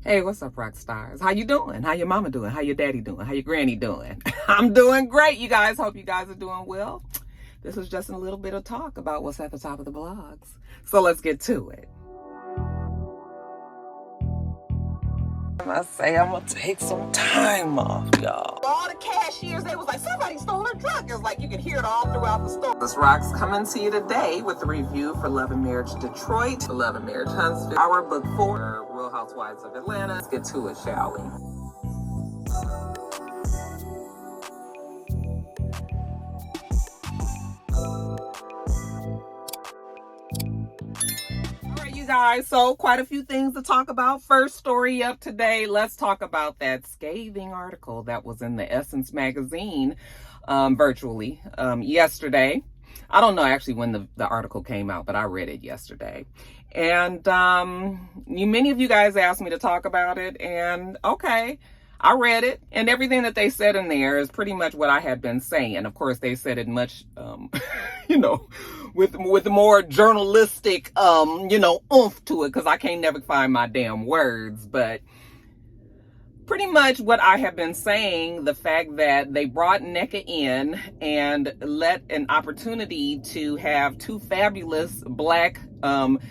Hey, what's up, Roxstars? How you doing? How your mama doing? How your daddy doing? How your granny doing? I'm doing great, you guys. Hope you guys are doing well. This is just a little bit of talk about what's at the top of the blogs. So let's get to it. I say I'm gonna take some time off, y'all. All the cashiers, they was like, somebody stole her truck. It was like you could hear it all throughout the store. This Rox coming to you today with a review for Love and Marriage Detroit, Love and Marriage Huntsville, our book 4, Real Housewives of Atlanta. Let's get to it, shall we? Guys, so quite a few things to talk about. First story up today, let's talk about that scathing article that was in the Essence magazine virtually yesterday. I don't know actually when the article came out, but I read it yesterday. And many of you guys asked me to talk about it, and okay, I read it, and everything that they said in there is pretty much what I had been saying. Of course, they said it much, with more journalistic, oomph to it, because I can't never find my damn words. But pretty much what I have been saying, the fact that they brought NECA in and let an opportunity to have two fabulous black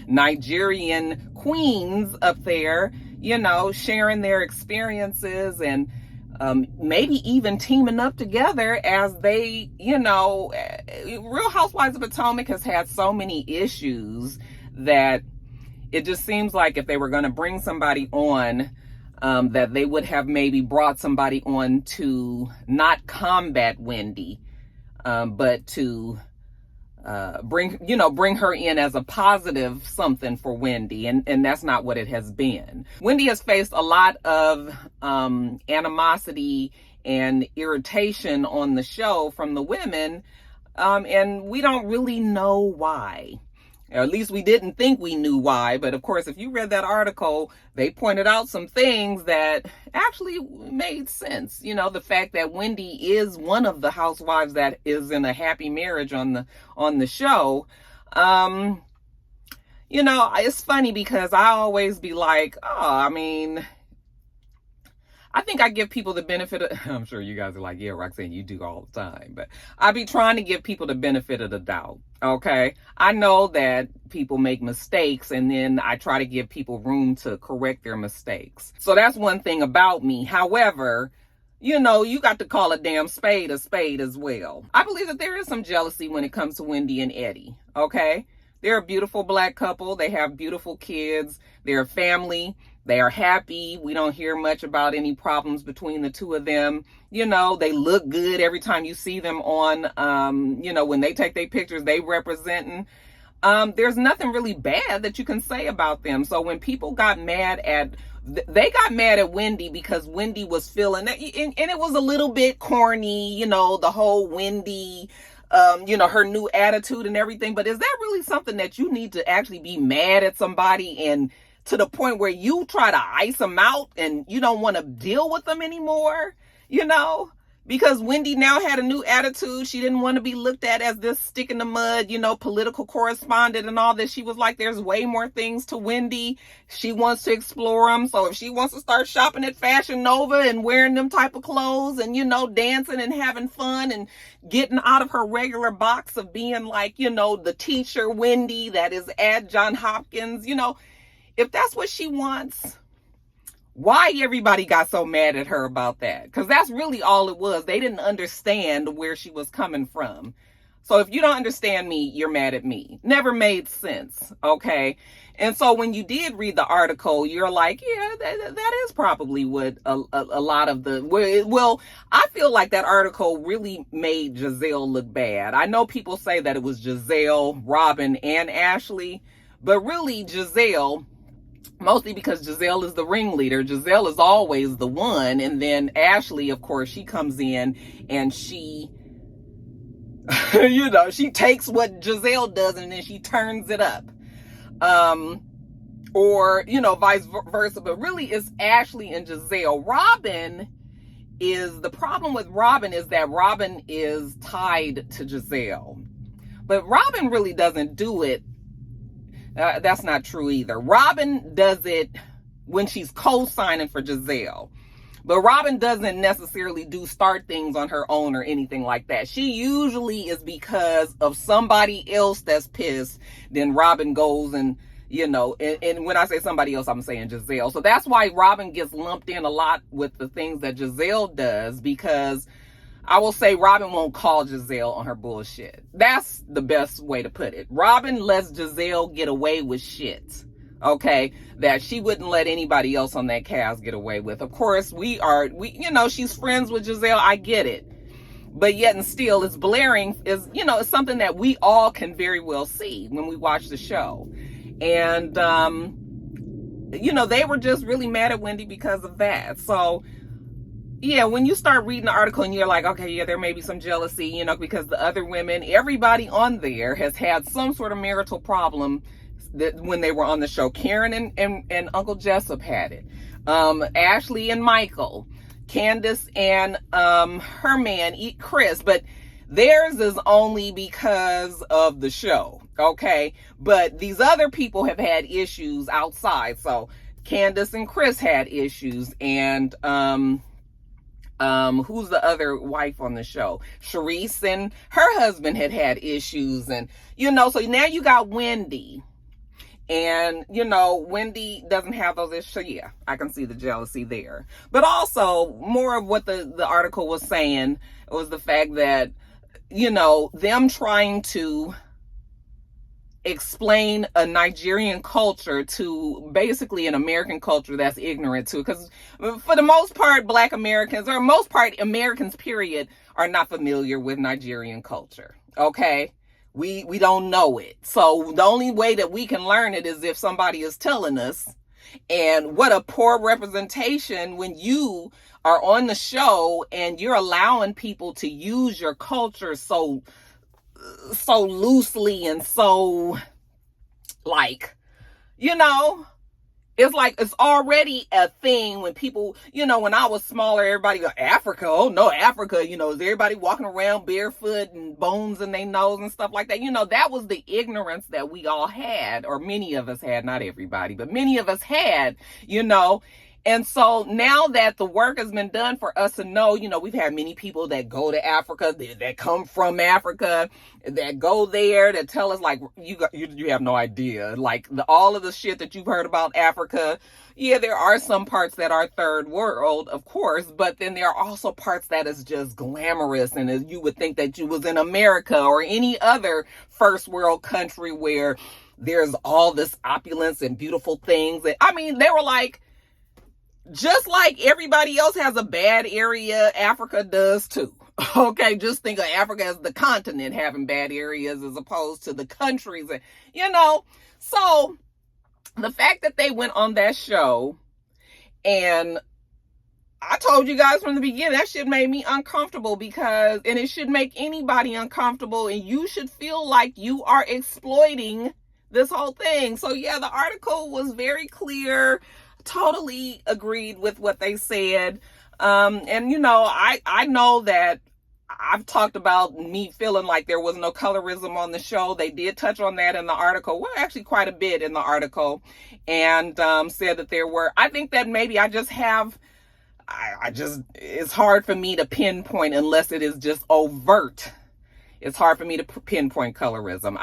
Nigerian queens up there, sharing their experiences and maybe even teaming up together as they, Real Housewives of Potomac has had so many issues that it just seems like if they were going to bring somebody on, that they would have maybe brought somebody on to not combat Wendy, but to bring her in as a positive something for Wendy, and that's not what it has been. Wendy has faced a lot of animosity and irritation on the show from the women, and we don't really know why. Or at least we didn't think we knew why. But of course, if you read that article, they pointed out some things that actually made sense. The fact that Wendy is one of the housewives that is in a happy marriage on the show. It's funny because I always be like, I think I give people the benefit of, I'm sure you guys are like, yeah, Roxanne, you do all the time. But I be trying to give people the benefit of the doubt, okay? I know that people make mistakes, and then I try to give people room to correct their mistakes. So that's one thing about me. However, you got to call a damn spade as well. I believe that there is some jealousy when it comes to Wendy and Eddie, okay? They're a beautiful black couple. They have beautiful kids. They're a family. They are happy. We don't hear much about any problems between the two of them. They look good every time you see them on, when they take their pictures, they representing. There's nothing really bad that you can say about them. So when people got mad at, they got mad at Wendy because Wendy was feeling that, and it was a little bit corny, the whole Wendy, her new attitude and everything. But is that really something that you need to actually be mad at somebody and to the point where you try to ice them out and you don't want to deal with them anymore, because Wendy now had a new attitude. She didn't want to be looked at as this stick in the mud, political correspondent and all this. She was like, there's way more things to Wendy. She wants to explore them. So if she wants to start shopping at Fashion Nova and wearing them type of clothes and, dancing and having fun and getting out of her regular box of being like, the teacher Wendy that is at John Hopkins, if that's what she wants, why everybody got so mad at her about that? Because that's really all it was. They didn't understand where she was coming from. So if you don't understand me, you're mad at me. Never made sense, okay? And so when you did read the article, you're like, yeah, that is probably what a lot of well, I feel like that article really made Giselle look bad. I know people say that it was Giselle, Robin, and Ashley, but really Giselle, mostly because Giselle is the ringleader. Giselle is always the one. And then Ashley, of course, she comes in and she, she takes what Giselle does and then she turns it up. Or, vice versa. But really it's Ashley and Giselle. The problem with Robin is that Robin is tied to Giselle. But Robin really doesn't do it. That's not true either. Robin does it when she's co-signing for Giselle. But Robin doesn't necessarily start things on her own or anything like that. She usually is because of somebody else that's pissed. Then Robin goes and, you know, and when I say somebody else, I'm saying Giselle. So that's why Robin gets lumped in a lot with the things that Giselle does, because I will say Robin won't call Giselle on her bullshit. That's the best way to put it. Robin lets Giselle get away with shit, okay, that she wouldn't let anybody else on that cast get away with. Of course, we you know, she's friends with Giselle. I get it. But yet and still, it's blaring, you know, it's something that we all can very well see when we watch the show. And, you know, they were just really mad at Wendy because of that. So, yeah, when you start reading the article and you're like, okay, yeah, there may be some jealousy, you know, because the other women, everybody on there has had some sort of marital problem that when they were on the show. Karen and Uncle Jessup had it. Ashley and Michael. Candace and her man, Chris. But theirs is only because of the show, okay? But these other people have had issues outside. So Candace and Chris had issues, and who's the other wife on the show? Sharice and her husband had issues. And, you know, so now you got Wendy. And, you know, Wendy doesn't have those issues. So, yeah, I can see the jealousy there. But also, more of what the article was saying was the fact that, you know, them trying to explain a Nigerian culture to basically an American culture that's ignorant to. Because for the most part, Black Americans, or most part Americans, period, are not familiar with Nigerian culture. Okay? We don't know it. So the only way that we can learn it is if somebody is telling us. And what a poor representation when you are on the show and you're allowing people to use your culture so loosely and so, like, you know, it's like it's already a thing when people, you know, when I was smaller, everybody go, Africa, oh no, Africa, you know, is everybody walking around barefoot and bones in their nose and stuff like that? You know, that was the ignorance that we all had, or many of us had, not everybody, but many of us had, you know. And so now that the work has been done for us to know, you know, we've had many people that go to Africa, that come from Africa, that go there, that tell us, like, you have no idea. Like, all of the shit that you've heard about Africa, yeah, there are some parts that are third world, of course, but then there are also parts that is just glamorous, and you would think that you was in America or any other first world country where there's all this opulence and beautiful things. And I mean, they were like, just like everybody else has a bad area, Africa does too. Okay, just think of Africa as the continent having bad areas as opposed to the countries, you know. So the fact that they went on that show, and I told you guys from the beginning, that shit made me uncomfortable, because, and it should make anybody uncomfortable, and you should feel like you are exploiting this whole thing. So yeah, the article was very clear. Totally agreed with what they said. And, you know, I know that I've talked about me feeling like there was no colorism on the show. They did touch on that in the article. Well, actually quite a bit in the article. And said that there were, I think that maybe I just, it's hard for me to pinpoint unless it is just overt. It's hard for me to pinpoint colorism.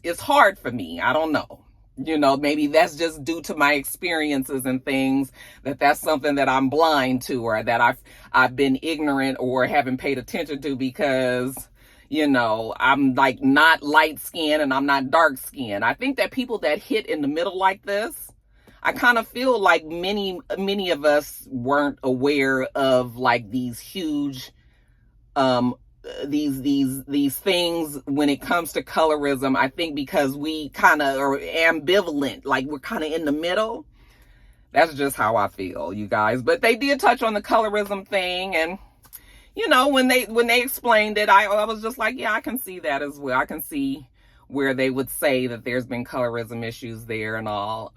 It's hard for me. I don't know. You know, maybe that's just due to my experiences and things, that's something that I'm blind to, or that I've been ignorant or haven't paid attention to, because, you know, I'm like not light skinned and I'm not dark skinned. I think that people that hit in the middle like this, I kind of feel like many of us weren't aware of like these huge, these things when it comes to colorism. I think because we kind of are ambivalent, like we're kind of in the middle. That's just how I feel, you guys. But they did touch on the colorism thing, and you know, when they explained it, I was just like, yeah, I can see that as well. I can see where they would say that there's been colorism issues there and all.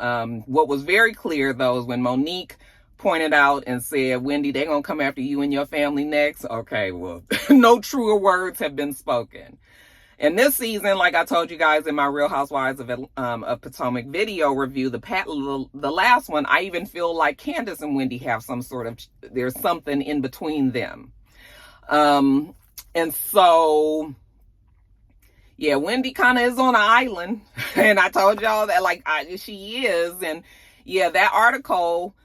What was very clear though is when Monique pointed out and said, Wendy, they're gonna come after you and your family next. Okay, well, no truer words have been spoken. And this season, like I told you guys in my Real Housewives of Potomac video review, the last one, I even feel like Candace and Wendy have some sort of, there's something in between them. And so, yeah, Wendy kind of is on an island. And I told y'all that, like, she is. And yeah, that article,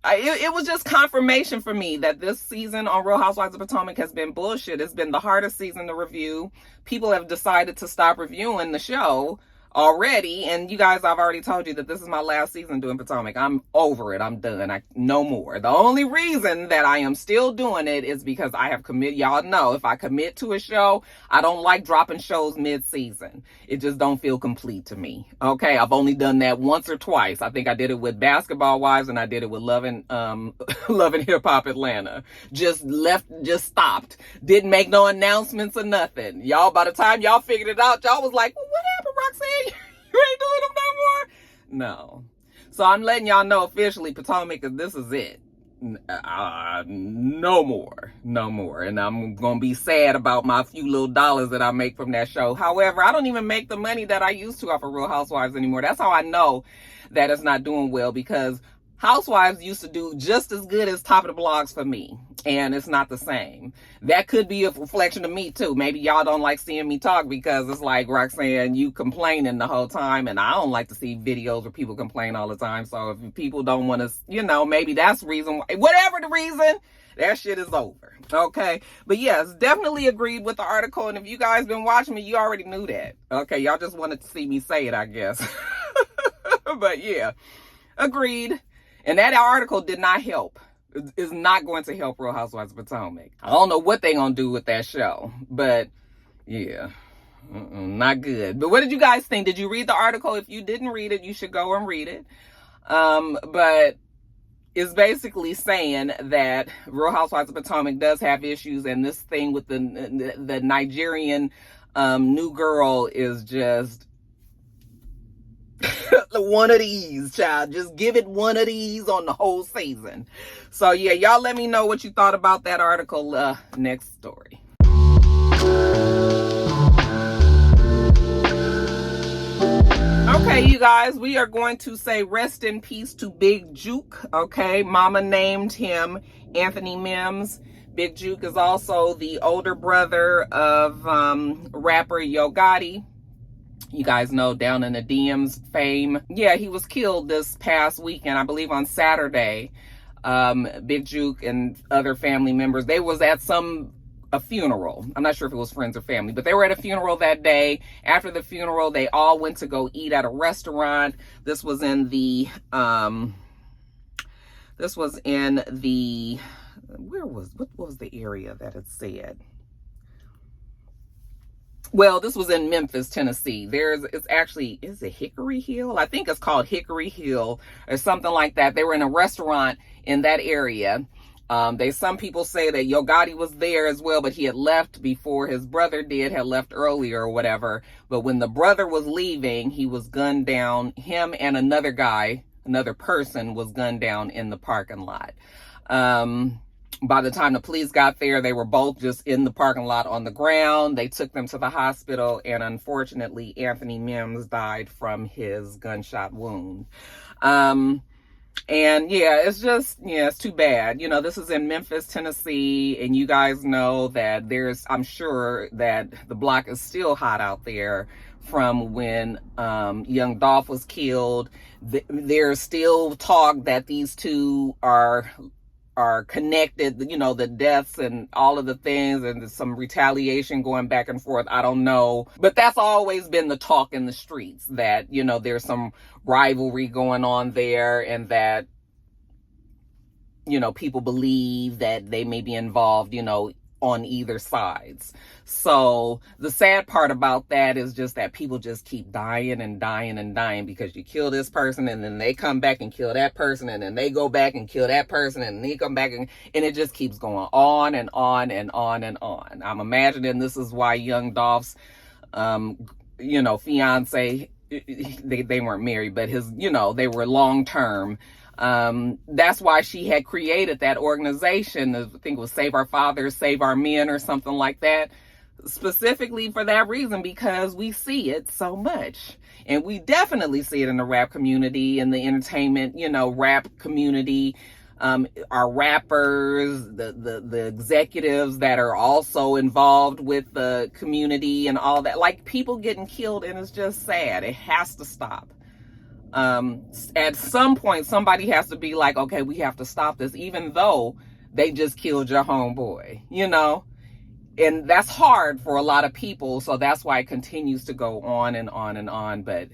it was just confirmation for me that this season on Real Housewives of Potomac has been bullshit. It's been the hardest season to review. People have decided to stop reviewing the show already. And you guys, I've already told you that this is my last season doing Potomac. I'm over it. I'm done. No more. The only reason that I am still doing it is because I have committed. Y'all know if I commit to a show, I don't like dropping shows mid-season. It just don't feel complete to me. Okay, I've only done that once or twice. I think I did it with Basketball Wives and I did it with Love and Hip Hop Atlanta. Just stopped. Didn't make no announcements or nothing. Y'all, by the time y'all figured it out, y'all was like, well, what happened, Roxanne? You ain't doing them no more? No. So I'm letting y'all know officially, Potomac, this is it. No more. No more. And I'm going to be sad about my few little dollars that I make from that show. However, I don't even make the money that I used to off of Real Housewives anymore. That's how I know that it's not doing well, because Housewives used to do just as good as Top of the Blogs for me, and it's not the same. That could be a reflection of me too. Maybe y'all don't like seeing me talk because it's like, Roxanne, you complaining the whole time, and I don't like to see videos where people complain all the time. So if people don't want to, maybe that's the reason why, whatever the reason, that shit is over. Okay. But yes, definitely agreed with the article. And if you guys been watching me, you already knew that. Okay. Y'all just wanted to see me say it, I guess. But yeah, agreed. And that article did not help. It's not going to help Real Housewives of Potomac. I don't know what they're going to do with that show. But, yeah. Not good. But what did you guys think? Did you read the article? If you didn't read it, you should go and read it. But it's basically saying that Real Housewives of Potomac does have issues. And this thing with the Nigerian new girl is just one of these, child. Just give it one of these on the whole season. So yeah, y'all let me know what you thought about that article. Next story. Okay, you guys, we are going to say rest in peace to Big Juke. Okay, mama named him Anthony Mims. Big Juke is also the older brother of rapper Yo Gotti. You guys know, down in the DMs fame. Yeah, he was killed this past weekend, I believe on Saturday. Big Juke and other family members, they was at a funeral. I'm not sure if it was friends or family, but they were at a funeral that day. After the funeral, they all went to go eat at a restaurant. This was in the, what was the area that it said? Well, this was in Memphis, Tennessee. Is it Hickory Hill? I think it's called Hickory Hill or something like that. They were in a restaurant in that area. Some people say that Yo Gotti was there as well, but he had left before his brother had left earlier or whatever. But when the brother was leaving, he was gunned down. Him and another person was gunned down in the parking lot. By the time the police got there, they were both just in the parking lot on the ground. They took them to the hospital, and unfortunately, Anthony Mims died from his gunshot wound. And yeah, it's too bad. This is in Memphis, Tennessee, and you guys know that I'm sure that the block is still hot out there from when young Dolph was killed. There's still talk that these two are connected, the deaths and all of the things, and some retaliation going back and forth. I don't know. But that's always been the talk in the streets, that, there's some rivalry going on there, and that, people believe that they may be involved, on either sides. So the sad part about that is just that people just keep dying and dying and dying, because you kill this person and then they come back and kill that person, and then they go back and kill that person, and they come back and it just keeps going on and on and on and on. I'm imagining this is why young Dolph's fiance, they weren't married, but his, they were long term. That's why she had created that organization. I think it was Save Our Fathers, Save Our Men, or something like that. specifically for that reason, because we see it so much. And we definitely see it in the rap community, in the entertainment, rap community. Our rappers, the executives that are also involved with the community and all that, like people getting killed, and it's just sad. It has to stop. At some point, somebody has to be like, okay, we have to stop this, even though they just killed your homeboy, and that's hard for a lot of people. So that's why it continues to go on and on and on. But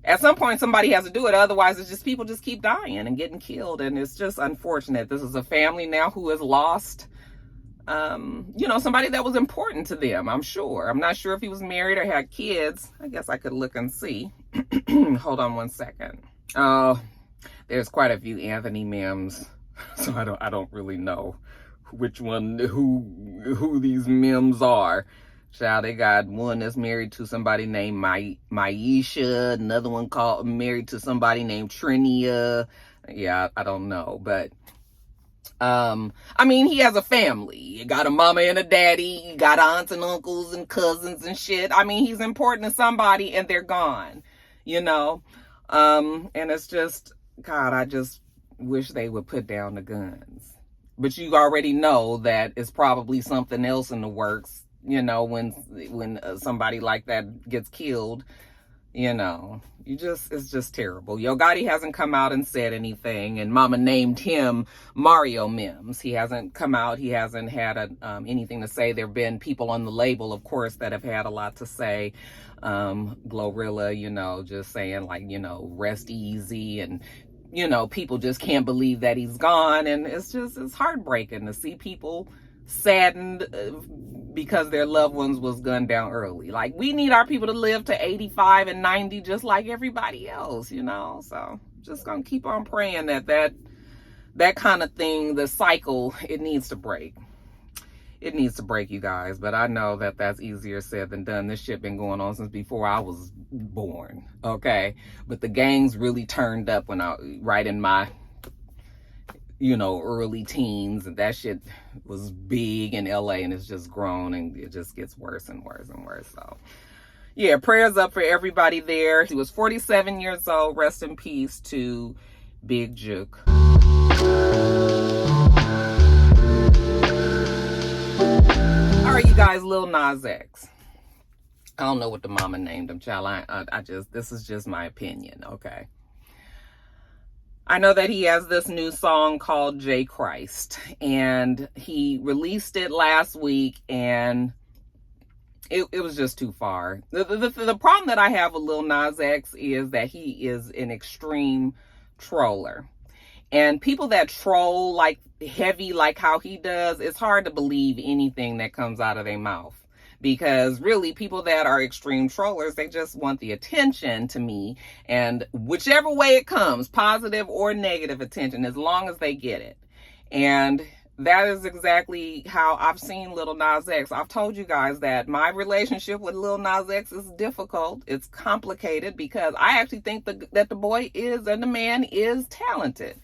at some point, somebody has to do it. Otherwise, it's just people just keep dying and getting killed. And it's just unfortunate. This is a family now who has lost, somebody that was important to them, I'm sure. I'm not sure if he was married or had kids. I guess I could look and see. Hold on one second. Oh, there's quite a few Anthony memes. So I don't really know which one, who these memes are. Child, they got one that's married to somebody named Maisha, another one married to somebody named Trinia. Yeah, I don't know, but he has a family. He got a mama and a daddy. He got aunts and uncles and cousins and shit. He's important to somebody, and they're gone, and it's just, God, I just wish they would put down the guns. But you already know that it's probably something else in the works. When somebody like that gets killed, it's just terrible. Yo Gotti hasn't come out and said anything, and Mama named him Mario Mims. He hasn't come out. He hasn't had anything to say. There have been people on the label, of course, that have had a lot to say. Glorilla, just saying rest easy, and people just can't believe that he's gone, and it's heartbreaking to see people saddened because their loved ones was gunned down early. Like, we need our people to live to 85 and 90 just like everybody else, so just gonna keep on praying that kind of thing, the cycle, it needs to break. It needs to break, you guys. But I know that that's easier said than done. This shit been going on since before I was born, okay? But the gangs really turned up right in my early teens, and that shit was big in LA, and it's just grown, and it just gets worse and worse and worse. So yeah, prayers up for everybody there. He was 47 years old. Rest in peace to Big Juke. All right, you guys, Lil Nas X. I don't know what the mama named him, child. This is just my opinion, okay? I know that he has this new song called J Christ, and he released it last week, and it was just too far. The problem that I have with Lil Nas X is that he is an extreme troller. And people that troll like heavy, like how he does, it's hard to believe anything that comes out of their mouth. Because really, people that are extreme trollers, they just want the attention to me. And whichever way it comes, positive or negative attention, as long as they get it. And that is exactly how I've seen Lil Nas X. I've told you guys that my relationship with Lil Nas X is difficult. It's complicated because I actually think that the boy is, and the man is, talented.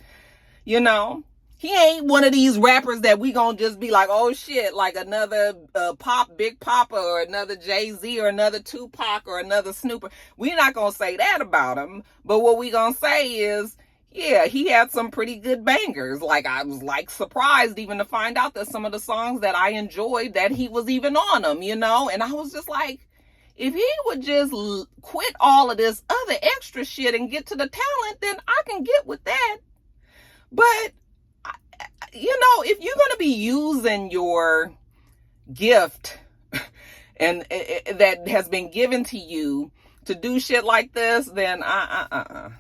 He ain't one of these rappers that we gonna just be like, oh shit, like another Big Papa or another Jay-Z or another Tupac or another Snooper. We're not gonna say that about him. But what we gonna say is, yeah, he had some pretty good bangers. Like, I was surprised even to find out that some of the songs that I enjoyed, that he was even on them, and I was just like, if he would just quit all of this other extra shit and get to the talent, then I can get with that. But if you're going to be using your gift and that has been given to you to do shit like this, then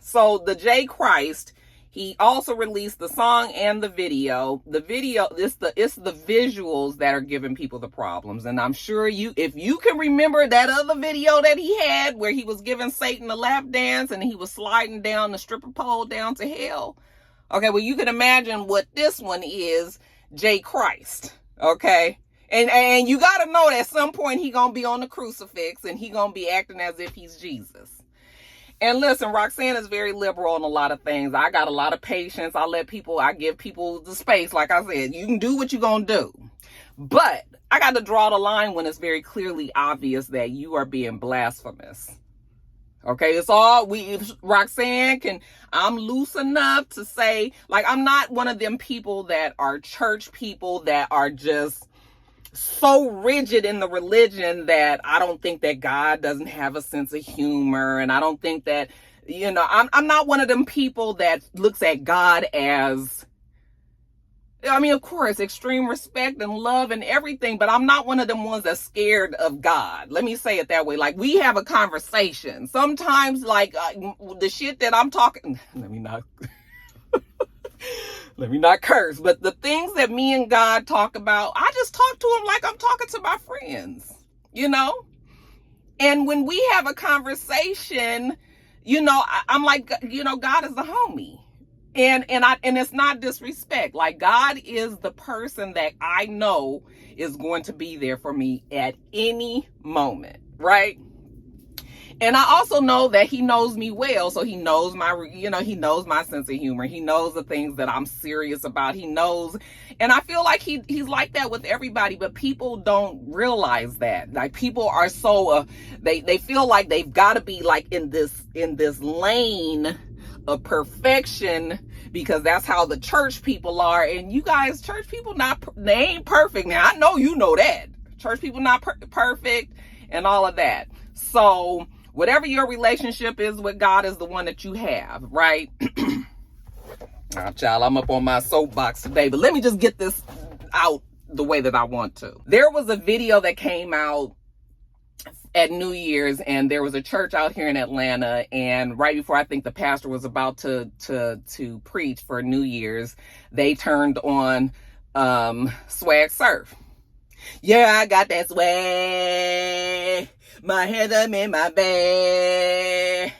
So the J Christ, he also released the song and the video. The video, it's the visuals that are giving people the problems. And I'm sure if you can remember that other video that he had where he was giving Satan a lap dance and he was sliding down the stripper pole down to hell. Okay, well, you can imagine what this one is, J Christ, okay? And you got to know that at some point he going to be on the crucifix and he going to be acting as if he's Jesus. And listen, Roxanne is very liberal on a lot of things. I got a lot of patience. I give people the space. Like I said, you can do what you're going to do. But I got to draw the line when it's very clearly obvious that you are being blasphemous. Okay, it's all Roxanne I'm loose enough to say, like, I'm not one of them people that are church people that are just so rigid in the religion that I don't think that God doesn't have a sense of humor. And I don't think that, I'm not one of them people that looks at God as, I mean, of course, extreme respect and love and everything, but I'm not one of them ones that's scared of God. Let me say it that way. Like, we have a conversation. Sometimes, like, the shit that I'm talking, let me not curse, but the things that me and God talk about, I just talk to him like I'm talking to my friends, And when we have a conversation, I'm like, God is the homie. And it's not disrespect. Like, God is the person that I know is going to be there for me at any moment, right? And I also know that he knows me well. So he knows he knows my sense of humor. He knows the things that I'm serious about. He knows. And I feel like he's like that with everybody, but people don't realize that. Like, people are so, they feel like they've got to be like in this lane of perfection because that's how the church people are. And you guys, church people, they ain't perfect. Now, I know you know that. Church people not perfect and all of that. So whatever your relationship is with God is the one that you have, right? Child, I'm up on my soapbox today, but let me just get this out the way that I want to. There was a video that came out at New Year's, and there was a church out here in Atlanta, and right before I think the pastor was about to preach for New Year's, they turned on Swag Surf. Yeah, I got that swag. My hands up in my bag.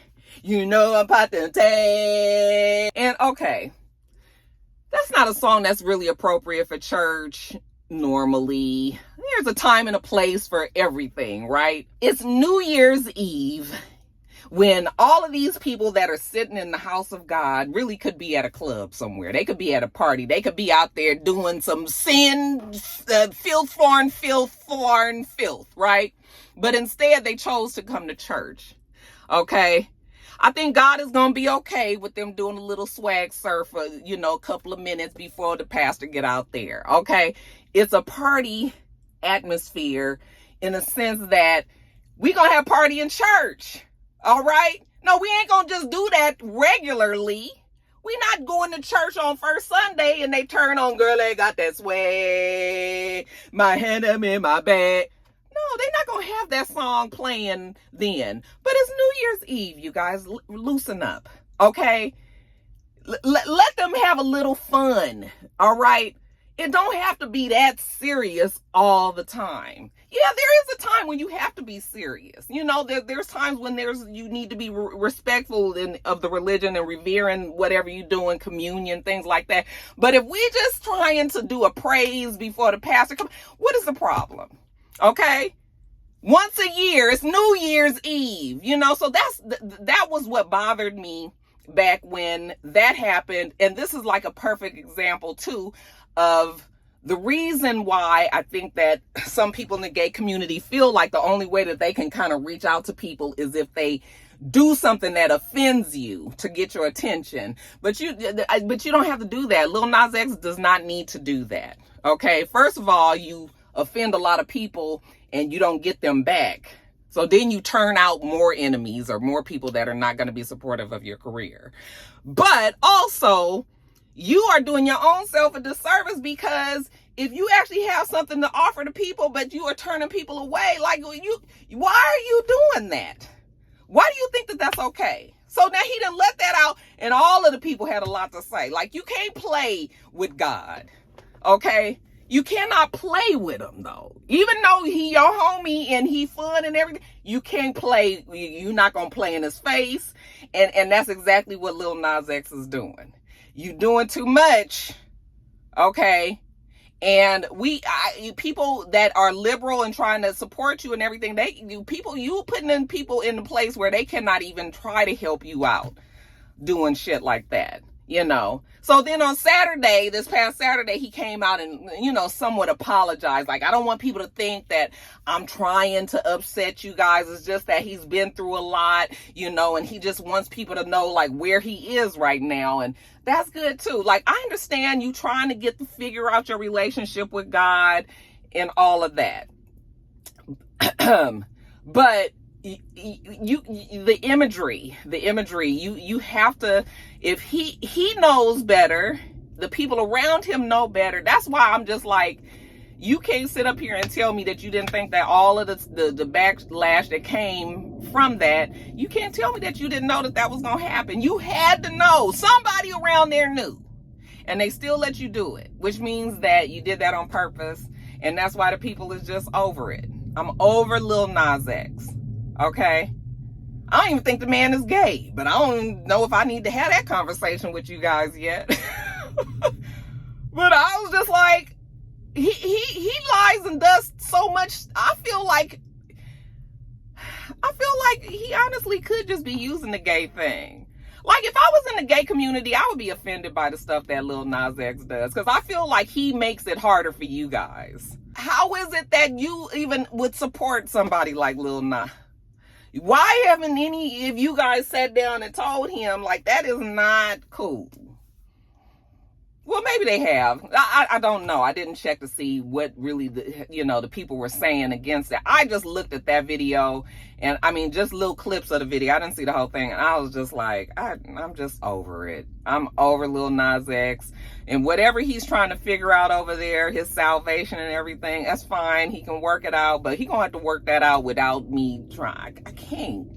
I'm popping tag. And okay, that's not a song that's really appropriate for church normally. There's a time and a place for everything, right? It's New Year's Eve when all of these people that are sitting in the house of God really could be at a club somewhere. They could be at a party. They could be out there doing some sin, filth, right? But instead they chose to come to church. Okay. I think God is going to be okay with them doing a little swag surf for, a couple of minutes before the pastor get out there. Okay. It's a party atmosphere in a sense that we going to have party in church. All right. No, we ain't going to just do that regularly. We not going to church on first Sunday and they turn on, girl, they got that swag. My hand up in my bag. No, they're not going to have that song playing then. But it's New Year's Eve, you guys. Loosen up, okay? Let them have a little fun, all right? It don't have to be that serious all the time. Yeah, there is a time when you have to be serious. There's times when you need to be respectful of the religion and revering whatever you're doing, communion, things like that. But if we just trying to do a praise before the pastor comes, what is the problem? Okay, once a year, it's New Year's Eve, so that was what bothered me back when that happened. And this is like a perfect example too of the reason why I think that some people in the gay community feel like the only way that they can kind of reach out to people is if they do something that offends you to get your attention. But you don't have to do that. Lil Nas X does not need to do that. Okay, first of all, you offend a lot of people and you don't get them back. So then you turn out more enemies or more people that are not going to be supportive of your career. But also, you are doing your own self a disservice because if you actually have something to offer to people, but you are turning people away, like why are you doing that? Why do you think that that's okay? So now he done let that out and all of the people had a lot to say. Like, you can't play with God. Okay. You cannot play with him though. Even though he your homie and he fun and everything, you can't play. You're not going to play in his face. And that's exactly what Lil Nas X is doing. You doing too much. Okay. And people that are liberal and trying to support you and everything, you putting in people in a place where they cannot even try to help you out doing shit like that. you know. So then on Saturday, this past Saturday, he came out and, you know, somewhat apologized. Like, I don't want people to think that I'm trying to upset you guys. It's just that he's been through a lot, you know, and he just wants people to know, like, where he is right now. And that's good too. Like, I understand you trying to figure out your relationship with God and all of that. But the imagery, you have to, if he knows better, the people around him know better. That's why I'm just like, you can't sit up here and tell me that you didn't think that all of the backlash that came from that, you can't tell me that you didn't know that that was gonna happen. You had to know. Somebody around there knew, and they still let you do it, which means that you did that on purpose. And that's why the people is just over it. I'm over Lil Nas X. Okay? I don't even think the man is gay, but I don't even know if I need to have that conversation with you guys yet. But I was just like, he lies and does so much. I feel like he honestly could just be using the gay thing. Like, if I was in the gay community, I would be offended by the stuff that Lil Nas X does, because I feel like he makes it harder for you guys. How is it that you even would support somebody like Lil Nas? Why haven't any of you guys sat down and told him, like, that is not cool? Well, maybe they have. I don't know. I didn't check to see what really the people were saying against it. I just looked at that video, and I mean, just little clips of the video. I didn't see the whole thing, and I was just like, I'm just over it. I'm over Lil Nas X, and whatever he's trying to figure out over there, his salvation and everything, that's fine. He can work it out, but he gonna have to work that out without me trying. I can't.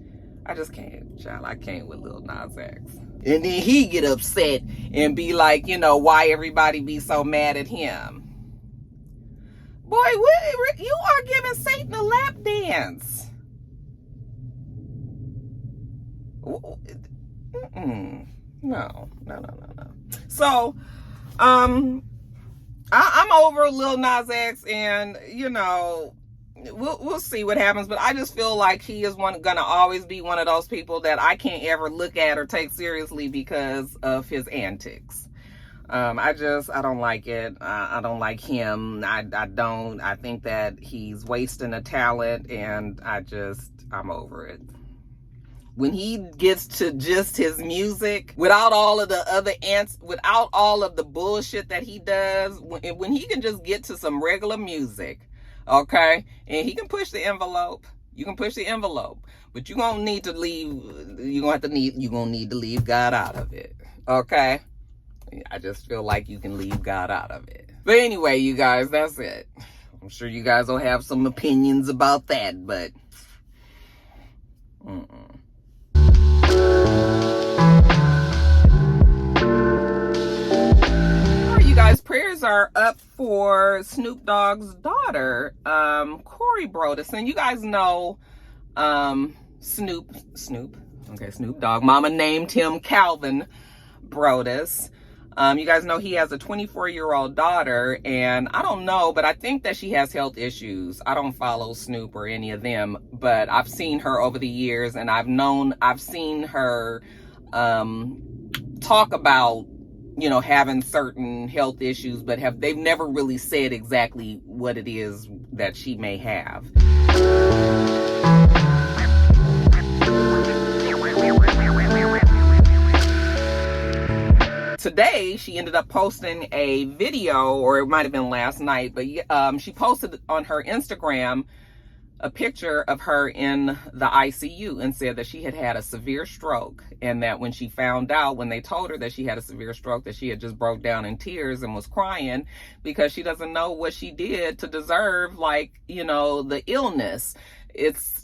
I just can't, child. I can't with Lil Nas X. And then he get upset and be like, why everybody be so mad at him? Boy, you are giving Satan a lap dance. No. So, I'm over Lil Nas X, and, we'll see what happens, but I just feel like he is gonna always be one of those people that I can't ever look at or take seriously because of his antics. I don't like it. I don't like him. I think that he's wasting a talent, and I'm over it. When he gets to just his music, without all of the other without all of the bullshit that he does, when he can just get to some regular music, okay, and he can push the envelope. You can push the envelope, but you're gonna need to leave God out of it, okay? I just feel like you can leave God out of it. But anyway, you guys, that's it. I'm sure you guys will have some opinions about that, but guys, prayers are up for Snoop Dogg's daughter, Cori Broadus. And you guys know Snoop Dogg mama named him Calvin Broadus. You guys know he has a 24-year-old daughter, and I don't know, but I think that she has health issues. I don't follow Snoop or any of them, but I've seen her over the years, and I've seen her talk about having certain health issues, but they've never really said exactly what it is that she may have. Today, she ended up posting a video, or it might have been last night, but she posted on her Instagram a picture of her in the ICU and said that she had a severe stroke, and that when they told her that she had a severe stroke, that she had just broke down in tears and was crying because she doesn't know what she did to deserve, the illness.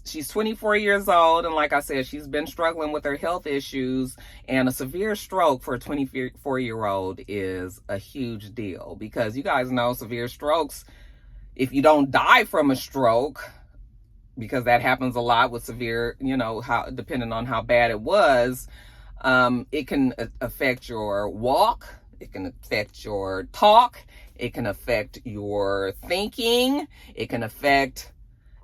She's 24 years old, and like I said, she's been struggling with her health issues, and a severe stroke for a 24-year-old is a huge deal, because you guys know severe strokes, if you don't die from a stroke, because that happens a lot with severe, depending on how bad it was, it can affect your walk, it can affect your talk, it can affect your thinking, it can affect,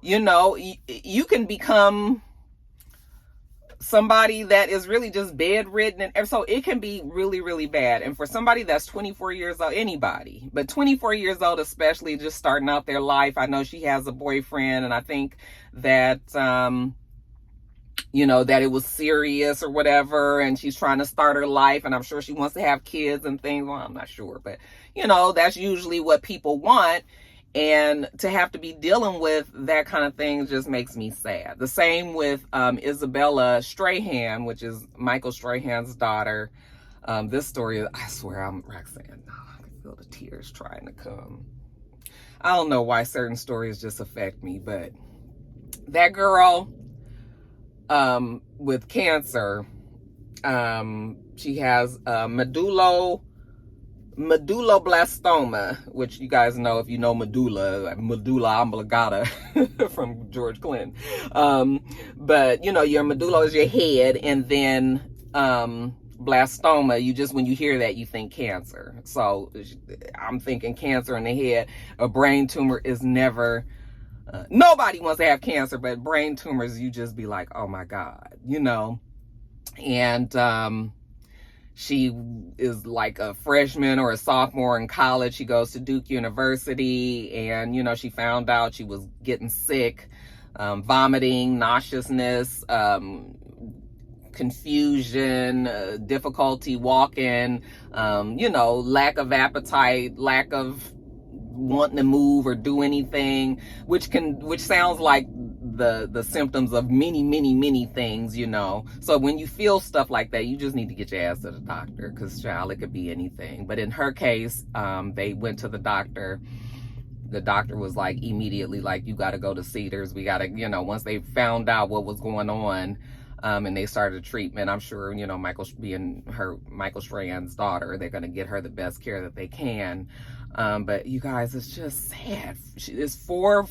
you can become somebody that is really just bedridden, and so it can be really, really bad. And for somebody that's 24 years old, anybody, but 24 years old especially, just starting out their life. I know she has a boyfriend, and I think that you know, that it was serious or whatever, and she's trying to start her life, and I'm sure she wants to have kids and things. Well, I'm not sure, but you know, that's usually what people want. And to have to be dealing with that kind of thing just makes me sad. The same with Isabella Strahan, which is Michael Strahan's daughter. This story, I swear, I'm Roxanne. I can feel the tears trying to come. I don't know why certain stories just affect me, but that girl with cancer, she has medulloblastoma, which you guys know, if you know medulla oblongata from George Clinton. But you know, your medulla is your head, and then blastoma, you just, when you hear that, you think cancer. So I'm thinking cancer in the head. A brain tumor is never, nobody wants to have cancer, but brain tumors, you just be like, oh my God, you know. And she is like a freshman or a sophomore in college. She goes to Duke University, and, you know, she found out she was getting sick, vomiting, nauseousness, confusion, difficulty walking, you know, lack of appetite, lack of wanting to move or do anything, which sounds like the symptoms of many things, you know. So when you feel stuff like that, you just need to get your ass to the doctor, because child, it could be anything. But in her case, they went to the doctor. The doctor was like, immediately like, you got to go to Cedars. We got to, you know, once they found out what was going on, and they started treatment, I'm sure, you know, Michael Strahan's daughter, they're going to get her the best care that they can. But you guys, it's just sad. There's four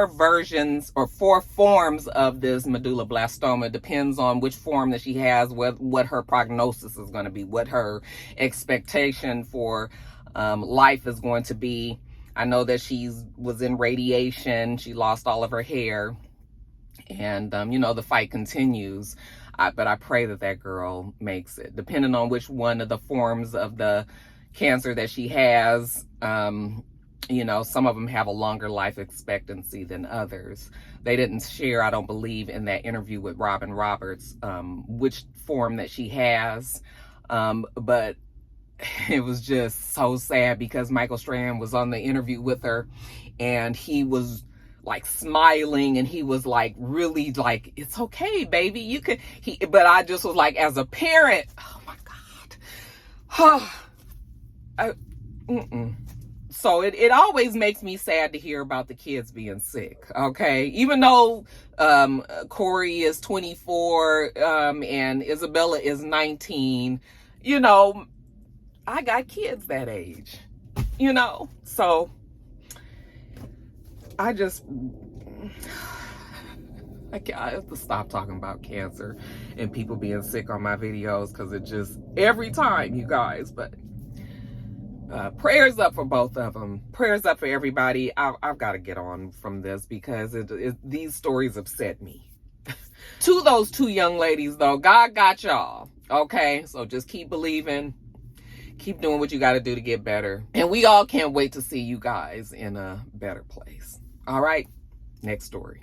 versions or four forms of this medulloblastoma. Depends on which form that she has, what her prognosis is going to be, what her expectation for life is going to be. I know that she was in radiation. She lost all of her hair. And, you know, the fight continues. But I pray that that girl makes it. Depending on which one of the forms of the cancer that she has, you know, some of them have a longer life expectancy than others. They didn't share, I don't believe, in that interview with Robin Roberts, which form that she has. But it was just so sad, because Michael Strahan was on the interview with her, and he was like smiling, and he was like really like, it's okay, baby, you could. But I just was like, as a parent, oh my God. So it always makes me sad to hear about the kids being sick, okay? Even though Cori is 24 and Isabella is 19, you know, I got kids that age, you know? So I have to stop talking about cancer and people being sick on my videos, because it just, every time, you guys. But prayers up for both of them. Prayers up for everybody. I've got to get on from this, because these stories upset me. To those two young ladies, though, God got y'all, okay? So just keep believing. Keep doing what you got to do to get better. And we all can't wait to see you guys in a better place. All right, next story.